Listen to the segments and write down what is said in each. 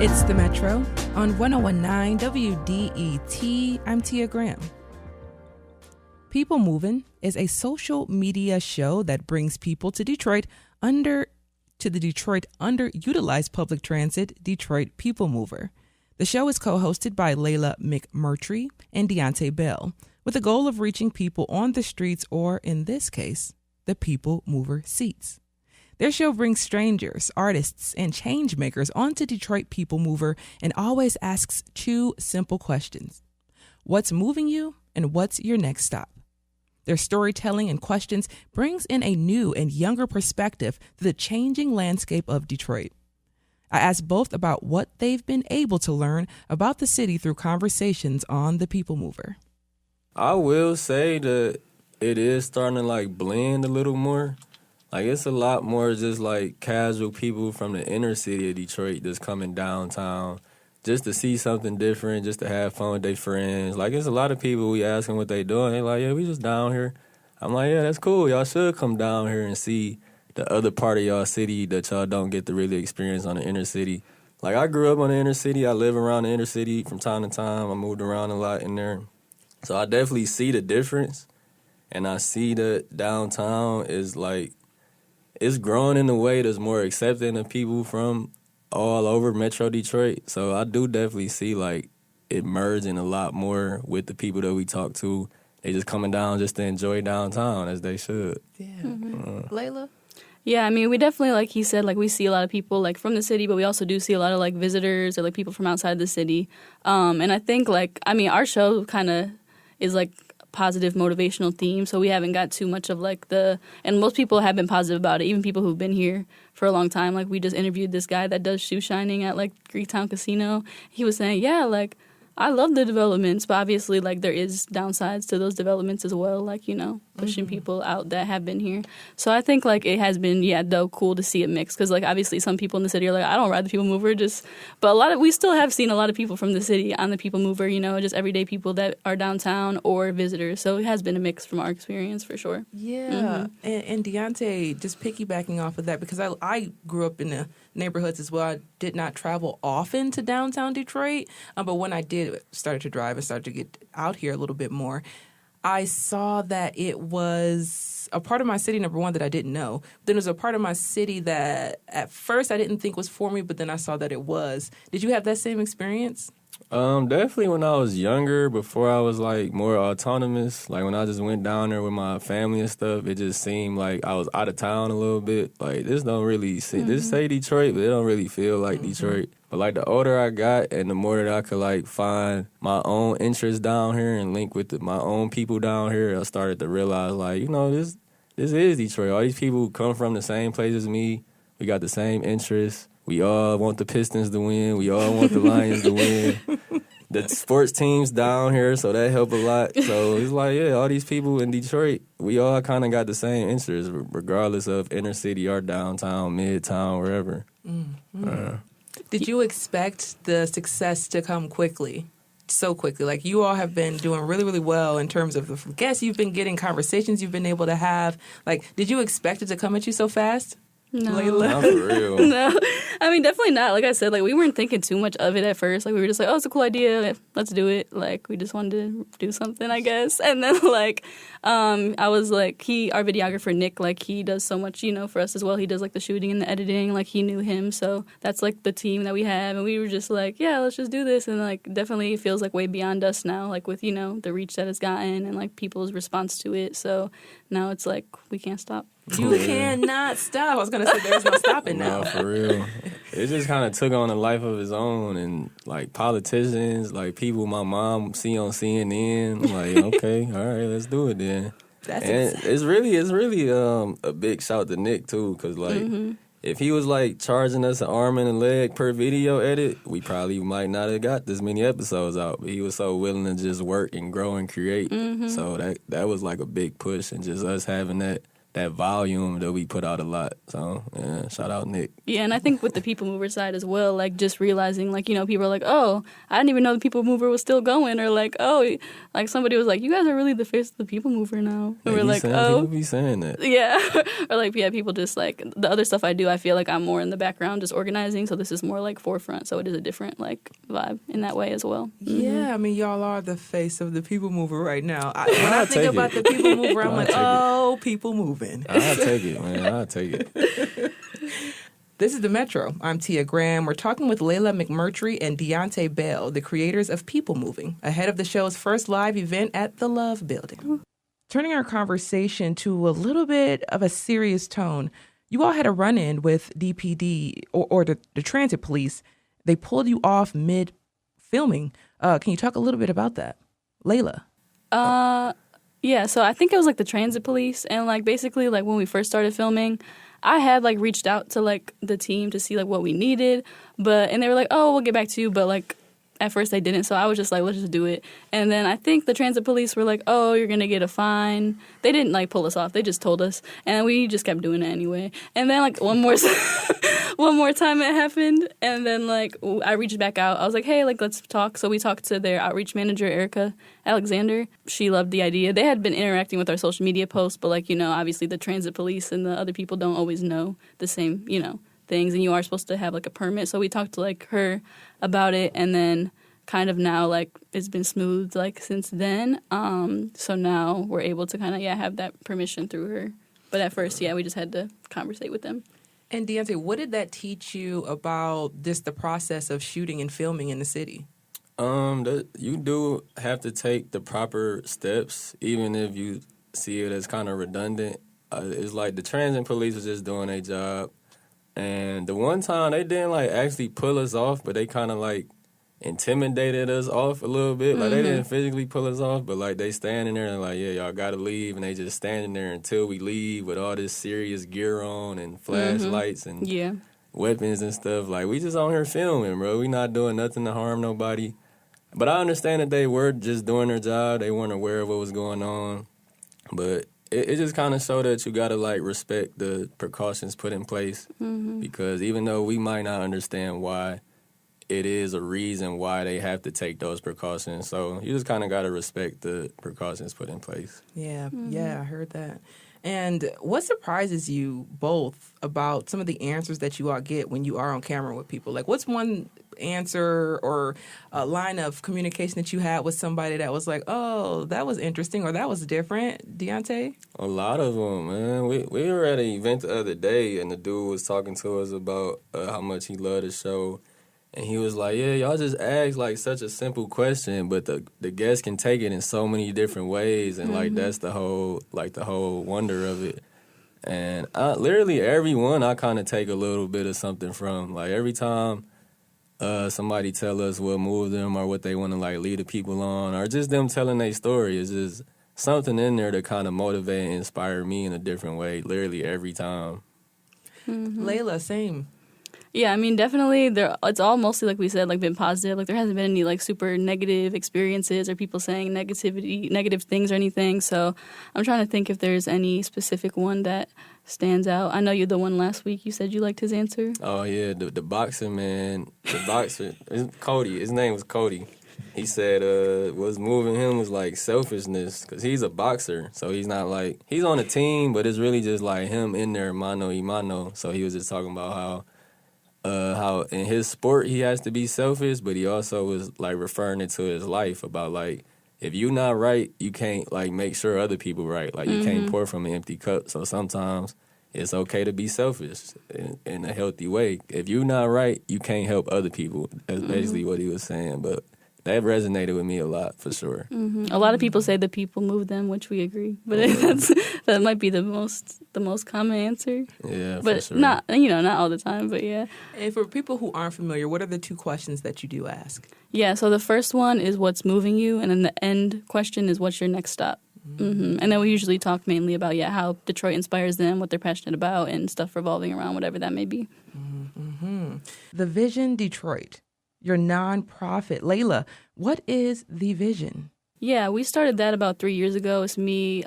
It's the Metro on 1019 WDET. I'm Tia Graham. Ppl Movin is a social media show that brings people to Detroit to the Detroit underutilized public transit, Detroit Ppl Mover. The show is co-hosted by McMurtrie and Bell, with the goal of reaching people on the streets, or in this case, the Ppl Mover seats. Their show brings strangers, artists, and changemakers onto Detroit Ppl Mover and always asks two simple questions. What's moving you, and what's your next stop? Their storytelling and questions brings in a new and younger perspective to the changing landscape of Detroit. I asked both about what they've been able to learn about the city through conversations on the Ppl Mover. I will say that it is starting to blend a little more. It's a lot more just casual people from the inner city of Detroit that's coming downtown just to see something different, just to have fun with their friends. It's a lot of people, we ask them what they doing. They yeah, we just down here. I'm yeah, that's cool. Y'all should come down here and see the other part of y'all city that y'all don't get to really experience on the inner city. I grew up on the inner city. I live around the inner city from time to time. I moved around a lot in there. So I definitely see the difference. And I see that downtown is it's growing in a way that's more accepting of people from all over Metro Detroit. So I do definitely see it merging a lot more with the people that we talk to. They just coming down just to enjoy downtown as they should. Yeah. Layla? Yeah, I mean, we definitely, like he said, we see a lot of people, from the city, but we also do see a lot of, visitors or, people from outside the city. And I think, our show kind of is, positive motivational theme, so we haven't got too much of and most people have been positive about it, even people who've been here for a long time. We just interviewed this guy that does shoe shining at Greektown Casino. He was saying, yeah, I love the developments, but obviously there is downsides to those developments as well, pushing people out that have been here. So I think it has been, though, cool to see it mixed, because obviously some people in the city are I don't ride the Ppl Mover, but we still have seen a lot of people from the city on the Ppl Mover, just everyday people that are downtown or visitors. So it has been a mix from our experience for sure. Yeah, and Deontay, just piggybacking off of that, because I grew up in the neighborhoods as well. I did not travel often to downtown Detroit, but when I did, started to drive and started to get out here a little bit more, I saw that it was a part of my city, number one, that I didn't know. Then there's a part of my city that at first I didn't think was for me, but then I saw that it was. Did you have that same experience? Definitely when I was younger, before I was more autonomous, when I just went down there with my family and stuff, it just seemed like I was out of town a little bit. This don't really this say Detroit, but it don't really feel like Detroit. But the older I got and the more that I could find my own interests down here and link with my own people down here, I started to realize this is Detroit. All these people come from the same place as me. We got the same interests. We all want the Pistons to win. We all want the Lions to win. The sports teams down here, so that help a lot. So it's all these people in Detroit, we all kind of got the same interests, regardless of inner city or downtown, midtown, wherever. Mm-hmm. Did you expect the success to come quickly? So quickly? You all have been doing really, really well in terms of the guests you've been getting, conversations you've been able to have. Did you expect it to come at you so fast? No. Not for real. No. I mean, definitely not. Like I said, we weren't thinking too much of it at first. We were just oh, it's a cool idea. Let's do it. We just wanted to do something, I guess. And then, I was our videographer, Nick, he does so much, for us as well. He does, the shooting and the editing. He knew him. So that's, the team that we have. And we were just yeah, let's just do this. And, definitely feels way beyond us now, with, the reach that it's gotten and, people's response to it. So now it's we can't stop. You cannot stop. I was going to say there's no stopping now. No, for real. It just kind of took on a life of its own. And, politicians, people my mom see on CNN, I'm okay, all right, let's do it then. It's really a big shout to Nick, too, because, if he was, charging us an arm and a leg per video edit, we probably might not have got this many episodes out. But he was so willing to just work and grow and create. So that was, a big push. And just us having that that volume that we put out a lot. So, yeah, shout out Nick. Yeah, and I think with the People Mover side as well, like just realizing, like, you know, people are like, oh, I didn't even know the People Mover was still going, or like, oh, like somebody was like, you guys are really the face of the People Mover now. And we're like, oh. People be saying that. Yeah. Or like, yeah, people just like, the other stuff I do, I feel like I'm more in the background just organizing, so this is more like forefront, so it is a different like vibe in that way as well. Yeah, I mean, y'all are the face of the People Mover right now. When I think about the People Mover, I'm like, oh, People Moving. I'll take it, man. I'll take it. This is The Metro. I'm Tia Graham. We're talking with Layla McMurtrie and Ppl Bell, the creators of People Moving, ahead of the show's first live event at the Love Building. Turning our conversation to a little bit of a serious tone, you all had a run-in with DPD or the transit police. They pulled you off mid-filming. Can you talk a little bit about that? Layla. Yeah, so I think it was like the transit police, and like basically like when we first started filming, I had like reached out to like the team to see like what we needed, and they were like, oh, we'll get back to you, but like at first they didn't, so I was just like, let's just do it. And then I think the transit police were like, oh, you're gonna get a fine. They didn't like pull us off, they just told us, and we just kept doing it anyway. And then like one more time it happened, and then like I reached back out. I was like, hey, like let's talk. So we talked to their outreach manager, Erica Alexander. She loved the idea. They had been interacting with our social media posts, but like, you know, obviously the transit police and the other people don't always know the same, you know, things, and you are supposed to have like a permit. So we talked to like her about it, and then kind of now like it's been smooth like since then. So now we're able to kind of have that permission through her. But at first, we just had to conversate with them. And Deontay, what did that teach you about just the process of shooting and filming in the city? You do have to take the proper steps, even if you see it as kind of redundant. It's like the transit police was just doing their job. And the one time they didn't like actually pull us off, but they kind of like intimidated us off a little bit. Like they didn't physically pull us off, but like they standing there and like, yeah, y'all gotta leave, and they just standing there until we leave with all this serious gear on and flashlights and weapons and stuff. Like we just on here filming, bro. We not doing nothing to harm nobody. But I understand that they were just doing their job. They weren't aware of what was going on. But it just kind of showed that you got to, like, respect the precautions put in place. Because even though we might not understand why, it is a reason why they have to take those precautions. So you just kind of got to respect the precautions put in place. Yeah, I heard that. And what surprises you both about some of the answers that you all get when you are on camera with people? Like, what's one answer or a line of communication that you had with somebody that was like, oh, that was interesting or that was different? Deontay? A lot of them, man. We were at an event the other day, and the dude was talking to us about how much he loved the show. And he was like, yeah, y'all just asked, like, such a simple question, but the guests can take it in so many different ways, and, like, that's the whole wonder of it. And literally everyone I kind of take a little bit of something from. Like, every time somebody tell us what moved them or what they want to, like, lead the people on, or just them telling their story, it's just something in there to kind of motivate and inspire me in a different way, literally every time. Layla, same. Yeah, I mean, definitely, it's all mostly, like we said, like been positive. Like, there hasn't been any, like, super negative experiences or people saying negative things or anything. So I'm trying to think if there's any specific one that stands out. I know you the one last week. You said you liked his answer. Oh, yeah, the boxer, man. The boxer, Cody. His name was Cody. He said what's moving him was, like, selfishness, because he's a boxer. So he's not, like, he's on a team, but it's really just, like, him in there, mano y mano. So he was just talking about how in his sport he has to be selfish, but he also was like referring it to his life about like if you not right, you can't like make sure other people right. Like you can't pour from an empty cup. So sometimes it's okay to be selfish in a healthy way. If you not right, you can't help other people. That's basically what he was saying. But that resonated with me a lot, for sure. A lot of people say the people move them, which we agree. But that might be the most common answer. Yeah, but for sure. not all the time, but yeah. And for people who aren't familiar, what are the two questions that you do ask? Yeah, so the first one is what's moving you, and then the end question is what's your next stop. And then we usually talk mainly about, how Detroit inspires them, what they're passionate about, and stuff revolving around whatever that may be. The Vision Detroit, your nonprofit. Layla, what is The Vision? Yeah, we started that about 3 years ago. It's me,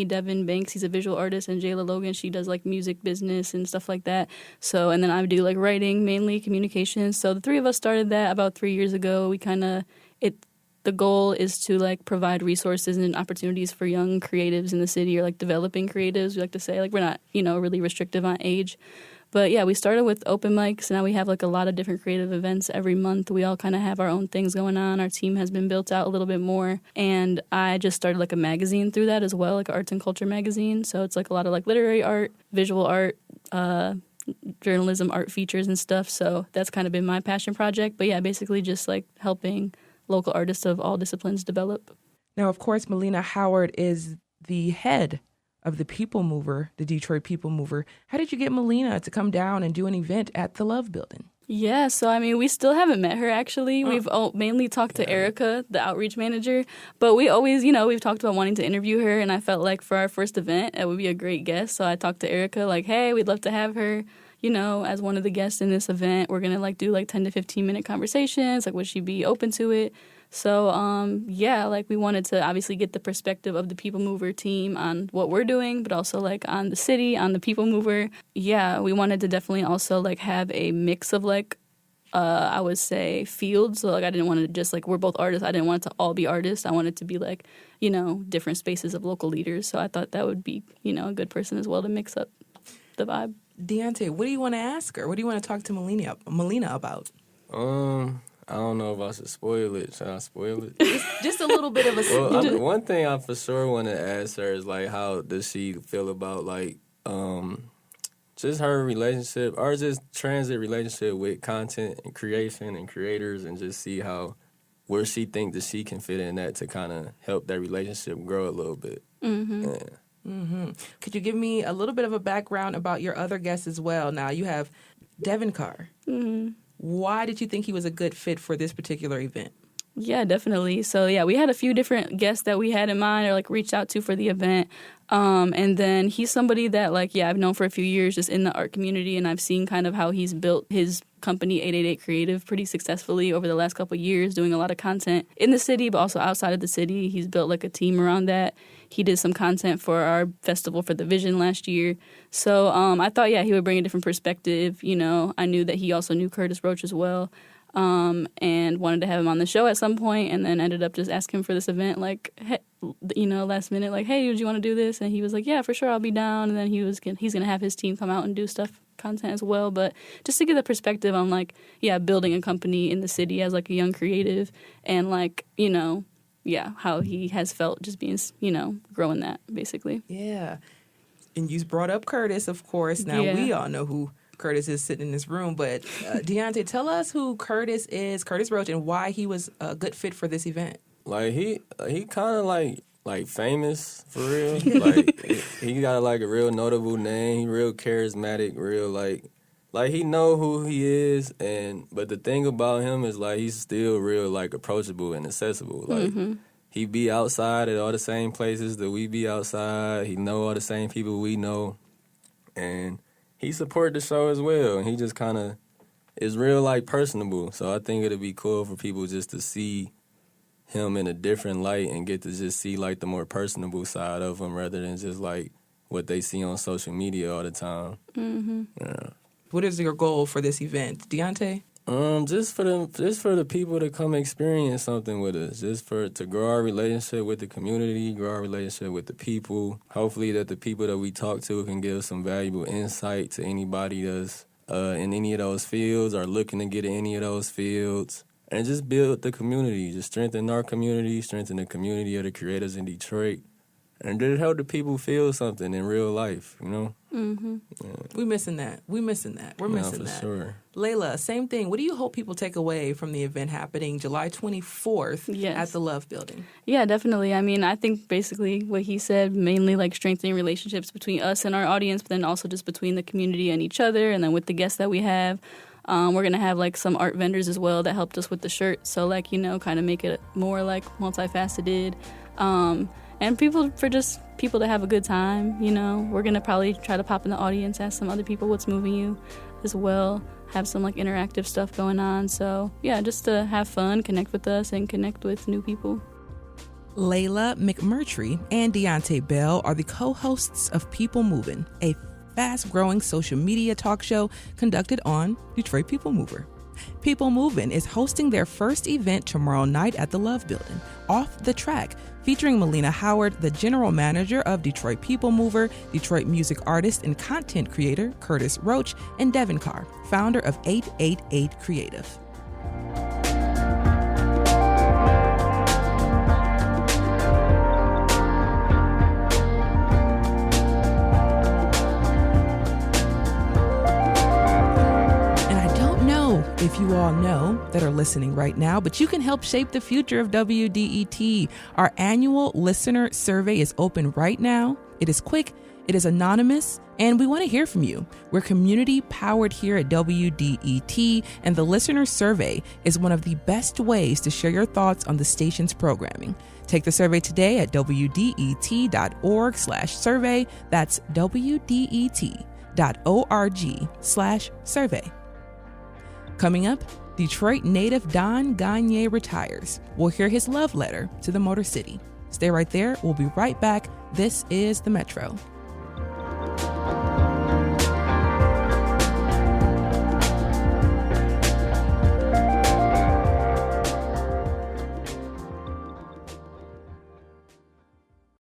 Devin Banks, he's a visual artist, and Jayla Logan, she does like music business and stuff like that. So, and then I do like writing, mainly communications. So the three of us started that about 3 years ago. We the goal is to like provide resources and opportunities for young creatives in the city, or like developing creatives. We like to say, like, we're not, really restrictive on age. But yeah, we started with open mics. Now we have like a lot of different creative events every month. We all kind of have our own things going on. Our team has been built out a little bit more. And I just started like a magazine through that as well, like an arts and culture magazine. So it's like a lot of like literary art, visual art, journalism, art features and stuff. So that's kind of been my passion project. But yeah, basically just like helping local artists of all disciplines develop. Now, of course, Melina Howard is the head of the Ppl Mover, the Detroit Ppl Mover. How did you get Melina to come down and do an event at the Love Building? Yeah, so I mean, we still haven't met her actually. We've mainly talked to Erica, the outreach manager, but we always, we've talked about wanting to interview her, and I felt like for our first event, it would be a great guest. So I talked to Erica like, hey, we'd love to have her, as one of the guests in this event. We're going to like do like 10 to 15 minute conversations. Like, would she be open to it? So, like we wanted to obviously get the perspective of the Ppl Mover team on what we're doing, but also like on the city, on the Ppl Mover. Yeah, we wanted to definitely also like have a mix of like, I would say fields. So like I didn't want to just like, we're both artists. I didn't want it to all be artists. I wanted it to be like, different spaces of local leaders. So I thought that would be, a good person as well to mix up the vibe. Deontay, what do you want to ask her? What do you want to talk to Melina about? I don't know if I should spoil it. Should I spoil it? Just a little bit of a... Well, one thing I for sure want to ask her is, like, how does she feel about, like, just her relationship, or just transit relationship with content and creation and creators, and just see where she think that she can fit in that to kind of help that relationship grow a little bit. Mm-hmm. Yeah. Mm-hmm. Could you give me a little bit of a background about your other guests as well? Now, you have Devin Carr. Mm-hmm. Why did you think he was a good fit for this particular event? Yeah, definitely. So, yeah, we had a few different guests that we had in mind or, like, reached out to for the event. And then he's somebody that, like, I've known for a few years just in the art community, and I've seen kind of how he's built his company, 888 Creative, pretty successfully over the last couple of years, doing a lot of content in the city, but also outside of the city. He's built, like, a team around that. He did some content for our Festival for the Vision last year. So I thought, he would bring a different perspective. I knew that he also knew Curtis Roach as well. And wanted to have him on the show at some point, and then ended up just asking for this event, like, hey, last minute, like, hey, would you want to do this? And he was like, yeah, for sure, I'll be down. And then he's going to have his team come out and do content as well. But just to get the perspective on, like, building a company in the city as, like, a young creative, and, like, how he has felt just being, growing that, basically. Yeah. And you brought up Curtis, of course. Now, we all know who Curtis is sitting in this room, but Deontay, tell us who Curtis is, Curtis Roach, and why he was a good fit for this event. Like, he kind of like famous for real. Like, he got like a real notable name. He real charismatic, real like he know who he is, but the thing about him is, like, he's still real, like, approachable and accessible. Like, he be outside at all the same places that we be outside. He know all the same people we know, and he support the show as well, and he just kind of is real, like, personable. So I think it'd be cool for people just to see him in a different light and get to just see, like, the more personable side of him rather than just, like, what they see on social media all the time. Mm-hmm. Yeah. What is your goal for this event, Deontay? Just for the people to come experience something with us, to grow our relationship with the community, grow our relationship with the people. Hopefully that the people that we talk to can give some valuable insight to anybody that's in any of those fields or looking to get in any of those fields. And just build the community, just strengthen our community, strengthen the community of the creators in Detroit, and just help the people feel something in real life, Mm-hmm. Yeah. We're missing that. We're missing that. Sure. Layla, same thing. What do you hope people take away from the event happening July 24th at the Love Building? Yeah, definitely. I mean, I think basically what he said, mainly like strengthening relationships between us and our audience, but then also just between the community and each other, and then with the guests that we have. We're going to have, like, some art vendors as well that helped us with the shirt. So, like, kind of make it more, like, multifaceted. And people to have a good time, We're going to probably try to pop in the audience, ask some other people what's moving you as well. Have some, like, interactive stuff going on. So, just to have fun, connect with us, and connect with new people. Layla McMurtrie and Deontay Bell are the co-hosts of Ppl Movin, a fast-growing social media talk show conducted on Detroit People Mover. Ppl Movin is hosting their first event tomorrow night at the Love Building, Off the Track, featuring Melina Howard, the general manager of Detroit People Mover, Detroit music artist and content creator Curtis Roach, and Devin Carr, founder of 888 Creative. If you all know that are listening right now, but you can help shape the future of WDET. Our annual listener survey is open right now. It is quick, it is anonymous, and we want to hear from you. We're community powered here at WDET, and the listener survey is one of the best ways to share your thoughts on the station's programming. Take the survey today at WDET.org/survey. That's WDET.org/survey. Coming up, Detroit native Don Gagne retires. We'll hear his love letter to the Motor City. Stay right there. We'll be right back. This is The Metro.